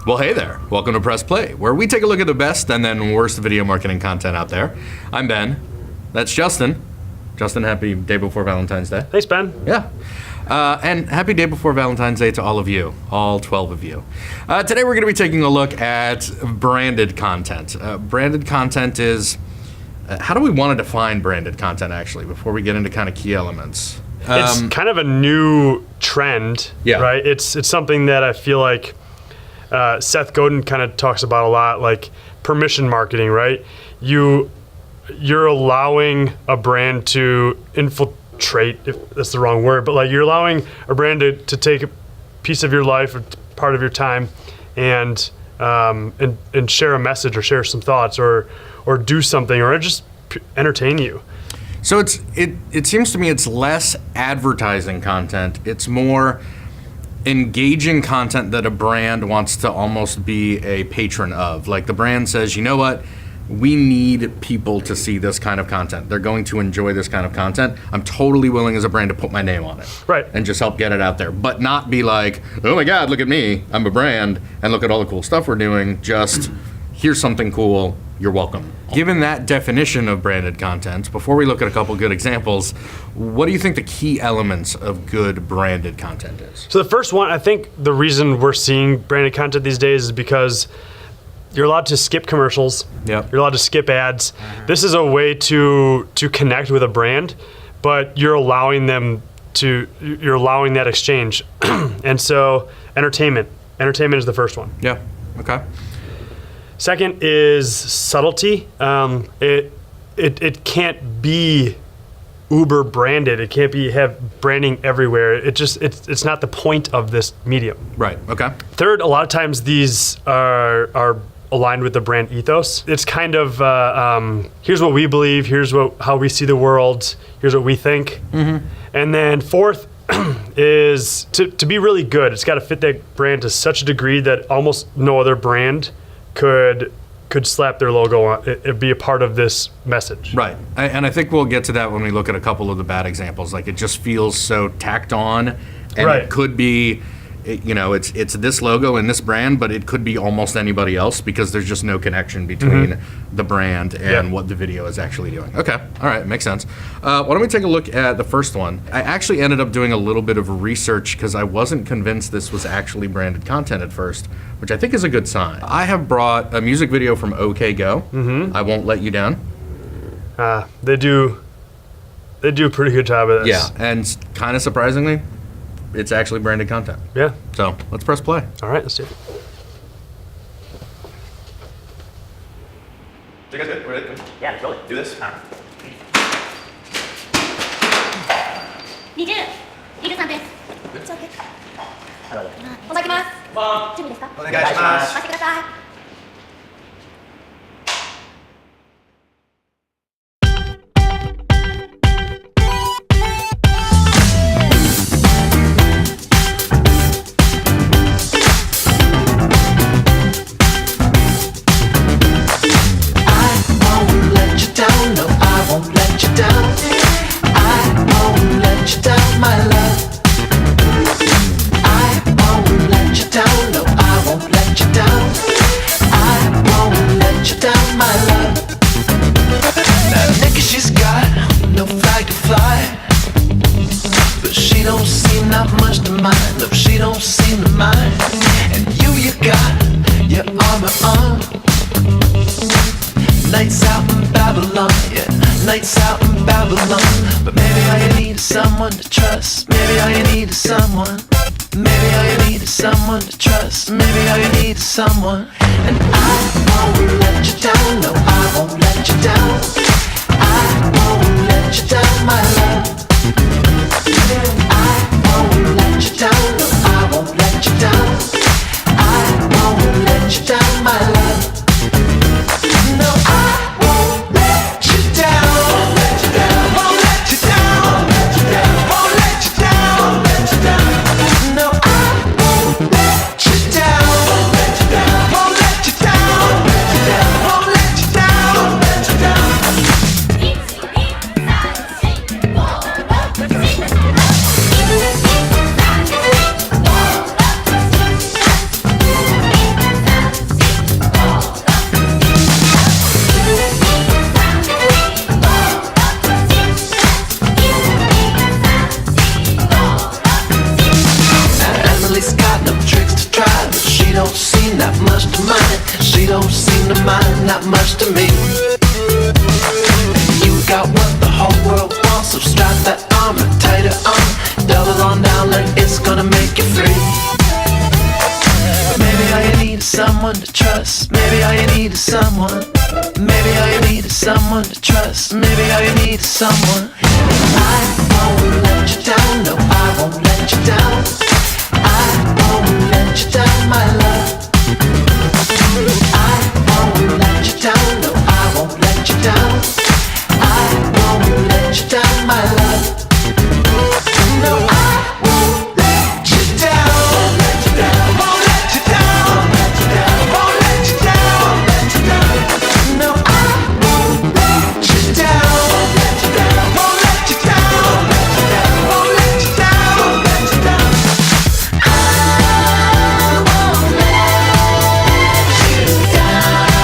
Well, hey there. Welcome to Press Play, where we take a look at the best and then worst video marketing content out there. I'm Ben. That's Justin. Justin, happy day before Valentine's Day. Thanks, Ben. Yeah. And happy day before Valentine's Day to all of you, all 12 of you. Today we're going to be taking a look at branded content. Branded content is, how do we want to define branded content actually, before we get into kind of key elements? It's kind of a new trend, right? It's something that I feel like Seth Godin kind of talks about a lot, like permission marketing, right? You're allowing a brand to infiltrate, if that's the wrong word, but like you're allowing a brand to take a piece of your life or part of your time and share a message or share some thoughts or do something or just entertain you. So it seems to me it's less advertising content. It's more engaging content that a brand wants to almost be a patron of. Like the brand says, you know what? We need people to see this kind of content. They're going to enjoy this kind of content. I'm totally willing as a brand to put my name on it. Right. And just help get it out there. But not be like, oh my God, look at me. I'm a brand and look at all the cool stuff we're doing. Just here's something cool. You're welcome. Given that definition of branded content, before we look at a couple good examples, what do you think the key elements of good branded content is? So the first one, I think the reason we're seeing branded content these days is because you're allowed to skip commercials. Yep. You're allowed to skip ads. This is a way to connect with a brand, but you're allowing that exchange. And so entertainment is the first one. Yeah, okay. Second is subtlety. It can't be uber branded. It can't have branding everywhere. It's not the point of this medium. Right, okay. Third, a lot of times these are aligned with the brand ethos. It's kind of here's what we believe, here's how we see the world, here's what we think. Mm-hmm. And then fourth is to be really good, it's got to fit that brand to such a degree that almost no other brand could slap their logo on it, be a part of this message. Right, and I think we'll get to that when we look at a couple of the bad examples. Like it just feels so tacked on, and right. It could be, it's this logo and this brand, but it could be almost anybody else because there's just no connection between the brand and what the video is actually doing. Okay, all right, makes sense. Why don't we take a look at the first one? I actually ended up doing a little bit of research because I wasn't convinced this was actually branded content at first, which I think is a good sign. I have brought a music video from OK Go. I Won't Let You Down. They do a pretty good job of this. Yeah, and kind of surprisingly, it's actually branded content. Yeah. So let's press play. All right, let's do it. You guys good? We're ready? Yeah, totally. Do this? 23です。It's okay. お先ます。準備ですか？お願いします。待ってください。Nights out in Babylon, yeah, nights out in Babylon. But maybe all you need is someone to trust. Maybe all you need is someone. Maybe all you need is someone to trust. Maybe all you need is someone. And I won't let you down, no, I won't let you down. I won't let you down, my love. I won't let you down, no, I won't let you down. I won't let you down, my love. No, I won't let you down. Won't let you down. Won't let you down. Won't let you down. Won't let you down. No, I won't let you down. Won't let you down. Won't let you down. Won't let you down. Won't let you down. not much to me. You got what the whole world wants, so strap that armor tighter on. Double on down like it's gonna make you free. Maybe all you need is someone to trust. Maybe all you need is someone. Maybe all you need is someone to trust. Maybe all you need is someone. I won't let you down. No, I won't let you down. I won't let you down, my love. I won't let you down. No, I won't let you down. I won't let you down, my love. No, I won't let you down. Won't let you down. Won't let you down. Won't let you down. Won't let you down. Won't let you down. No, I won't let you down. Won't let you down. Won't let you down. Won't let you down. Won't let you down. Won't let you down.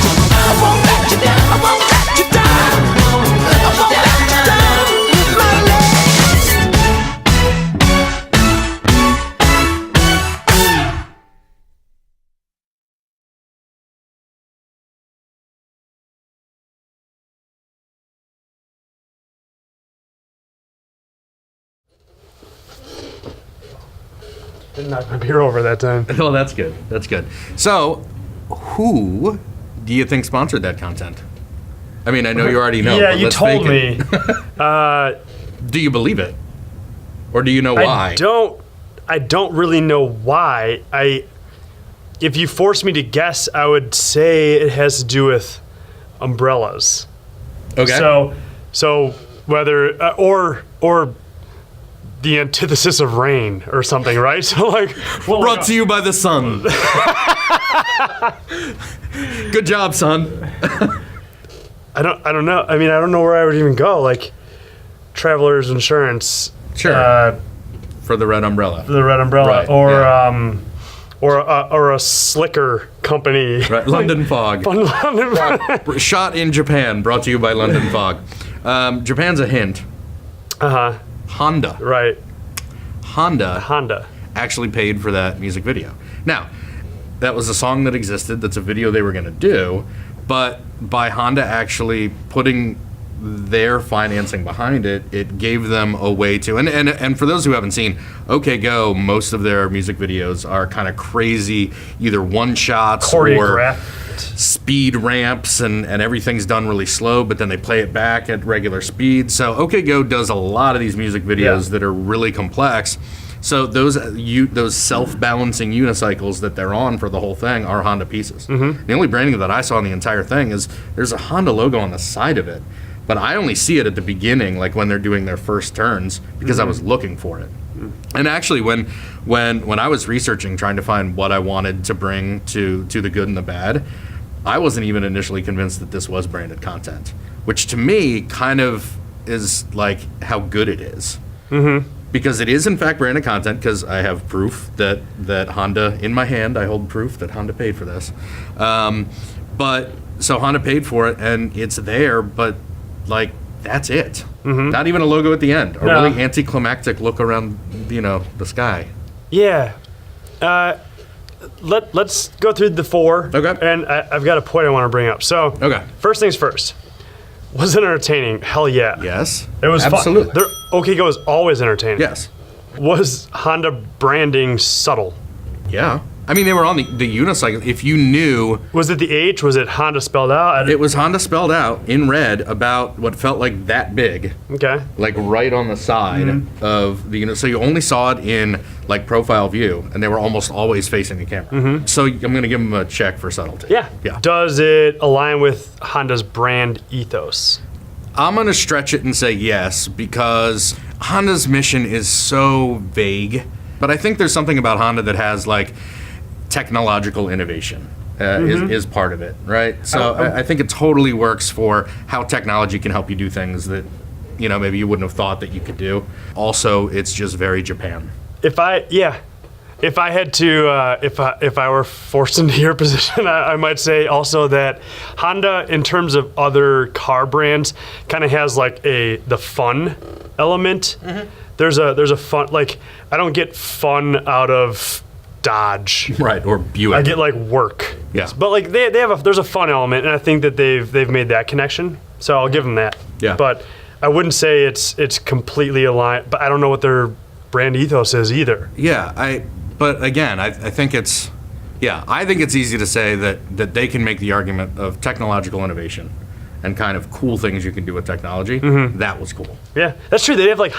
I won't let you down, baby. I won't let you down, baby. Didn't knock my beer over that time. Oh, that's good. That's good. So, who do you think sponsored that content? I mean, I know you already know. Yeah, but you let's told fake me. it. Do you believe it, or do you know why? I don't really know why. If you force me to guess, I would say it has to do with umbrellas. Okay. So whether or the antithesis of rain or something, right? So like, well, Brought to you by the sun. Good job, son. I don't know. I mean, I don't know where I would even go. Like, Travelers Insurance. Sure. For the red umbrella. The red umbrella, Right, or yeah. or a slicker company. Right. London Fog. Shot in Japan. Brought to you by London Fog. Japan's a hint. Honda. Right. Honda actually paid for that music video. Now, that was a song that existed. That's a video they were going to do. But by Honda actually putting their financing behind it, it gave them a way to, and for those who haven't seen OK Go, most of their music videos are kind of crazy, either one shots or speed ramps, and everything's done really slow, but then they play it back at regular speed. So OK Go does a lot of these music videos that are really complex. So those self-balancing unicycles that they're on for the whole thing are Honda pieces. Mm-hmm. The only branding that I saw in the entire thing is there's a Honda logo on the side of it, but I only see it at the beginning, like when they're doing their first turns, because I was looking for it. And actually, when I was researching, trying to find what I wanted to bring to the good and the bad, I wasn't even initially convinced that this was branded content, which to me kind of is like how good it is. Mm-hmm. Because it is in fact branded content, because I have proof that Honda, in my hand, I hold proof that Honda paid for this. But so Honda paid for it, and it's there, but like that's it. Mm-hmm. Not even a logo at the end. A really anticlimactic look around, the sky. Yeah. Let's go through the four. Okay. And I've got a point I want to bring up. So, first things first. Was it entertaining? Hell yeah. Yes. It was absolutely. Fun. OK Go is always entertaining. Yes. Was Honda branding subtle? Yeah, I mean, they were on the unicycle. If you knew... Was it the H? Was it Honda spelled out? It was Honda spelled out in red about what felt like that big. Okay. Like right on the side of the... So you only saw it in like profile view, and they were almost always facing the camera. So I'm going to give them a check for subtlety. Yeah. Does it align with Honda's brand ethos? I'm going to stretch it and say yes, because Honda's mission is so vague. But I think there's something about Honda that has like technological innovation is part of it, right? So I think it totally works for how technology can help you do things that, you know, maybe you wouldn't have thought that you could do. Also, it's just very Japan. If I had to, if I were forced into your position, I might say also that Honda, in terms of other car brands, kind of has like the fun element. There's a fun, like, I don't get fun out of Dodge. Right, or Buick. I get like work. Yeah. But like there's a fun element, and I think that they've made that connection. So I'll give them that. Yeah. But I wouldn't say it's completely aligned, but I don't know what their brand ethos is either. Yeah, but again, I think it's easy to say that they can make the argument of technological innovation and kind of cool things you can do with technology. That was cool. Yeah, that's true. They have like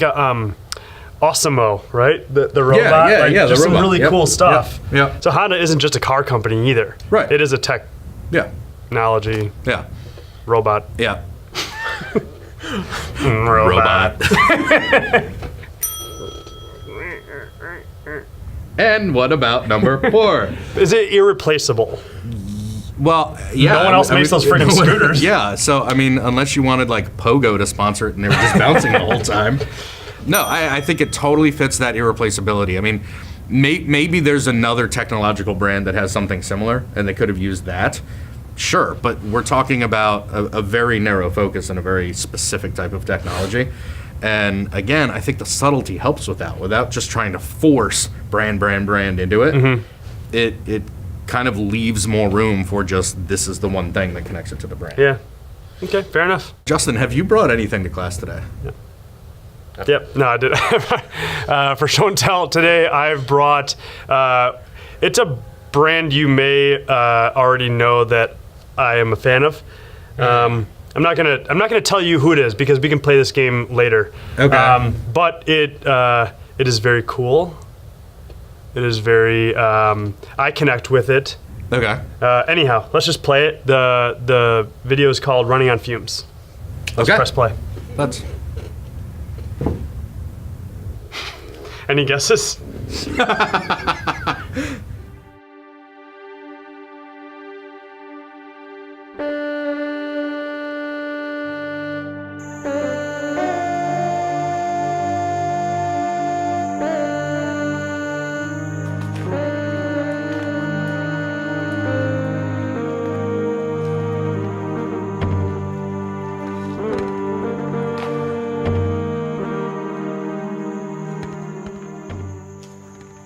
a Osmo, right? The robot. Yeah, like, the just some robot. really cool stuff. Yeah. So Honda isn't just a car company either. Right. It is a Yeah. technology Yeah. robot. Yeah. Robot. And what about number 4? Is it irreplaceable? Well, yeah. No one else makes those friggin' scooters. Yeah, so, I mean, unless you wanted, like, Pogo to sponsor it and they were just bouncing the whole time. No, I think it totally fits that irreplaceability. I mean, maybe there's another technological brand that has something similar, and they could have used that. Sure, but we're talking about a very narrow focus and a very specific type of technology. And again, I think the subtlety helps with that. Without just trying to force brand into it, it kind of leaves more room for just this is the one thing that connects it to the brand. Yeah. Okay, fair enough. Justin, have you brought anything to class today? Yep. No, I did. For show and tell today, I've brought. It's a brand you may already know that I am a fan of. I'm not gonna tell you who it is because we can play this game later. Okay. But it is very cool. It is very. I connect with it. Okay. Anyhow, let's just play it. The video is called "Running on Fumes." Let's press play. Let's. Any guesses?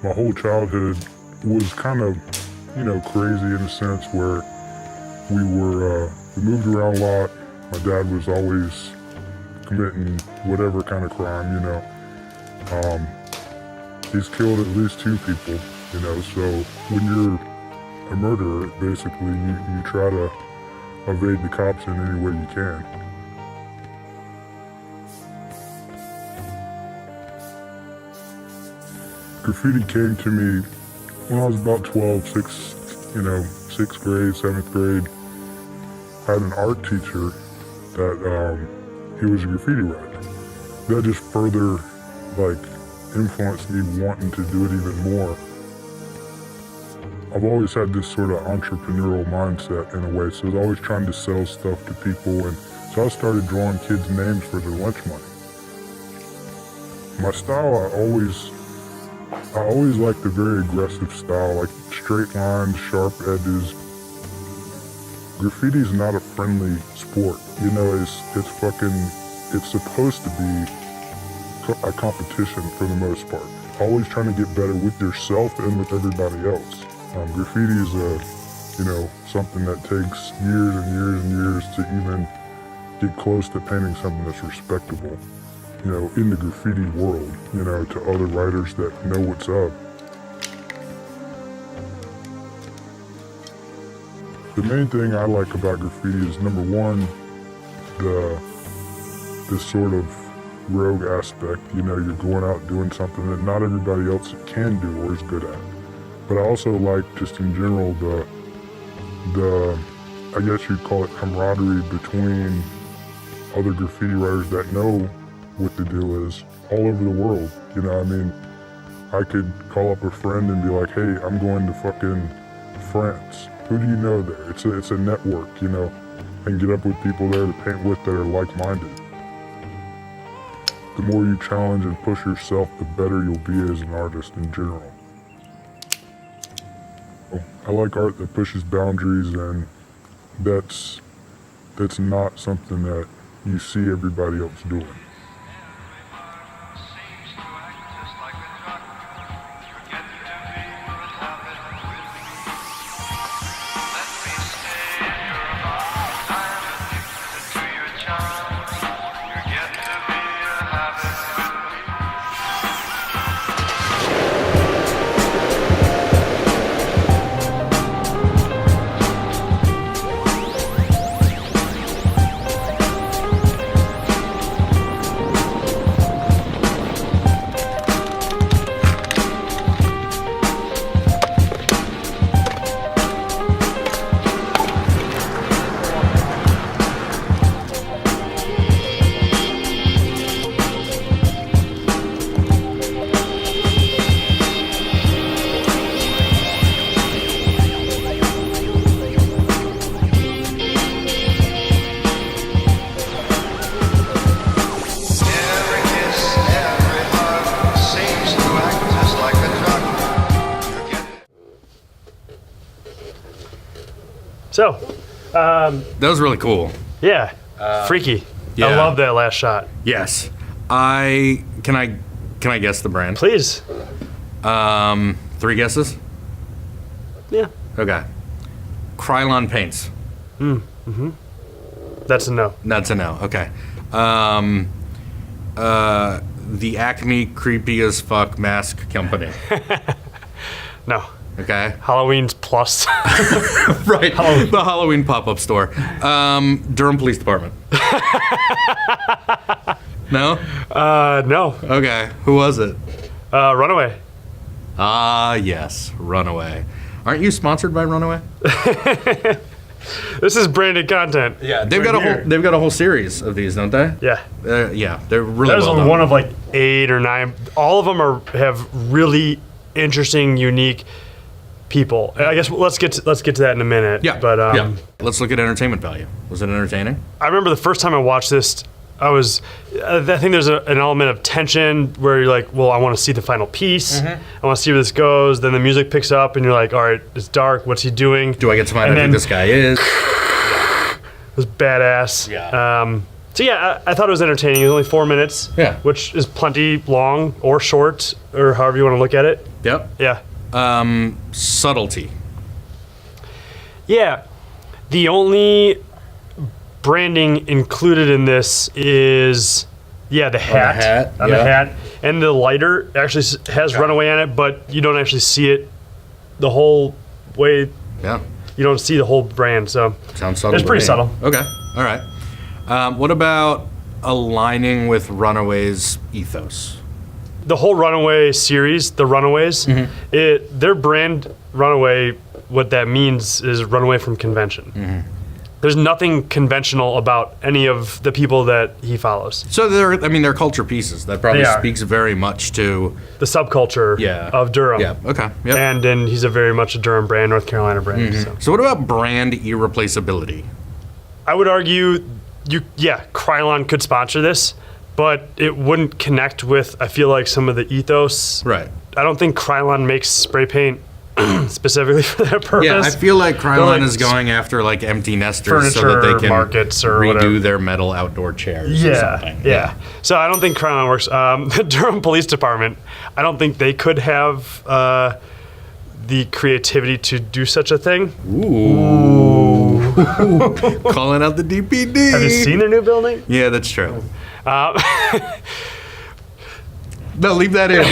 My whole childhood was kind of, crazy in a sense where we moved around a lot. My dad was always committing whatever kind of crime, He's killed at least 2 people, so when you're a murderer, basically, you try to evade the cops in any way you can. Graffiti came to me when I was about 12, 6th grade, 7th grade. I had an art teacher that he was a graffiti writer. That just further influenced me wanting to do it even more. I've always had this sort of entrepreneurial mindset in a way, so I was always trying to sell stuff to people, and so I started drawing kids' names for their lunch money. My style, I always liked a very aggressive style, like straight lines, sharp edges. Graffiti's not a friendly sport, it's supposed to be a competition for the most part. Always trying to get better with yourself and with everybody else. Graffiti is something that takes years and years and years to even get close to painting something that's respectable. In the graffiti world, to other writers that know what's up. the main thing I like about graffiti is number one, this sort of rogue aspect. You know, you're going out doing something that not everybody else can do or is good at. But I also like, just in general, the I guess you'd call it camaraderie between other graffiti writers that know what the deal is all over the world. You know, I mean, I could call up a friend and be like, hey, I'm going to fucking France. Who do you know there? It's a network, you know, and get up with people there to paint with that are like-minded. The more you challenge and push yourself, the better you'll be as an artist in general. I like art that pushes boundaries, and that's not something that you see everybody else doing. So, that was really cool. yeah, freaky. yeah. I love that last shot. Yes. Can I guess the brand? Please. 3 guesses? Yeah. Okay. Krylon paints. That's a no. That's a no. Okay. The Acme creepy as fuck mask company. No. Okay. Halloween's plus. Right. The Halloween pop-up store. Durham Police Department. No? No. Okay. Who was it? Runaway. Ah, yes. Runaway. Aren't you sponsored by Runaway? This is branded content. Yeah. They've got a whole series of these, don't they? Yeah. Yeah. They're really That was well done. one of like 8 or 9. All of them have really interesting, unique people. I guess let's get to that in a minute. Yeah. But yeah. Let's look at entertainment value. Was it entertaining? I remember the first time I watched this, I think there's an element of tension where you're like, well, I want to see the final piece. I want to see where this goes. Then the music picks up and you're like, all right, it's dark. What's he doing? Do I get to find out who this guy is? It was badass. Yeah. So yeah, I thought it was entertaining. It was only 4 minutes. Yeah. Which is plenty long or short or however you want to look at it. Yep. Yeah. Subtlety. Yeah. The only branding included in this is the hat. On the yeah. hat. And the lighter actually has Runaway on it, but you don't actually see it the whole way. Yeah. You don't see the whole brand, so Sounds subtle. it's pretty to me. subtle. Okay. All right. What about aligning with Runaway's ethos? The whole Runaway series, the Runaways, their brand Runaway, what that means is run away from convention. There's nothing conventional about any of the people that he follows. So they're culture pieces. That probably They are. speaks very much to The subculture of Durham. Yeah. Okay. Yep. And then he's very much a Durham brand, North Carolina brand. So what about brand irreplaceability? I would argue, Krylon could sponsor this, but it wouldn't connect with, I feel like, some of the ethos. Right. I don't think Krylon makes spray paint specifically for that purpose. Yeah, I feel like Krylon like is going after like empty nesters so furniture that they can markets or redo whatever. their metal outdoor chairs or something. Yeah. So I don't think Krylon works. The Durham Police Department, I don't think they could have the creativity to do such a thing. Ooh. Calling out the DPD. Have you seen their new building? Yeah, that's true. No, leave that in.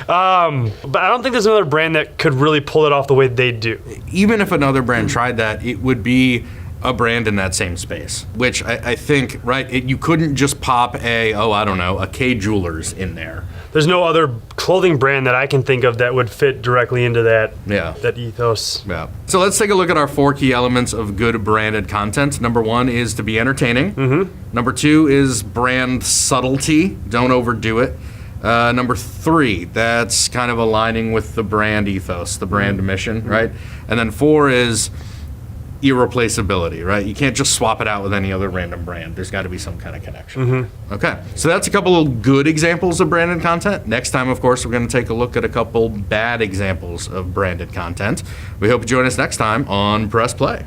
But I don't think there's another brand that could really pull it off the way they do. Even if another brand tried that, it would be a brand in that same space, which I think, right, you couldn't just pop a K Jewelers in there. There's no other clothing brand that I can think of that would fit directly into that, Yeah. that ethos. Yeah. So let's take a look at our 4 key elements of good branded content. Number 1 is to be entertaining. Number 2 is brand subtlety. Don't overdo it. Number 3, that's kind of aligning with the brand ethos, the brand mission, right? And then 4 is irreplaceability, right? You can't just swap it out with any other random brand. There's got to be some kind of connection. Okay, so that's a couple of good examples of branded content. Next time, of course, we're going to take a look at a couple bad examples of branded content. We hope you join us next time on Press Play.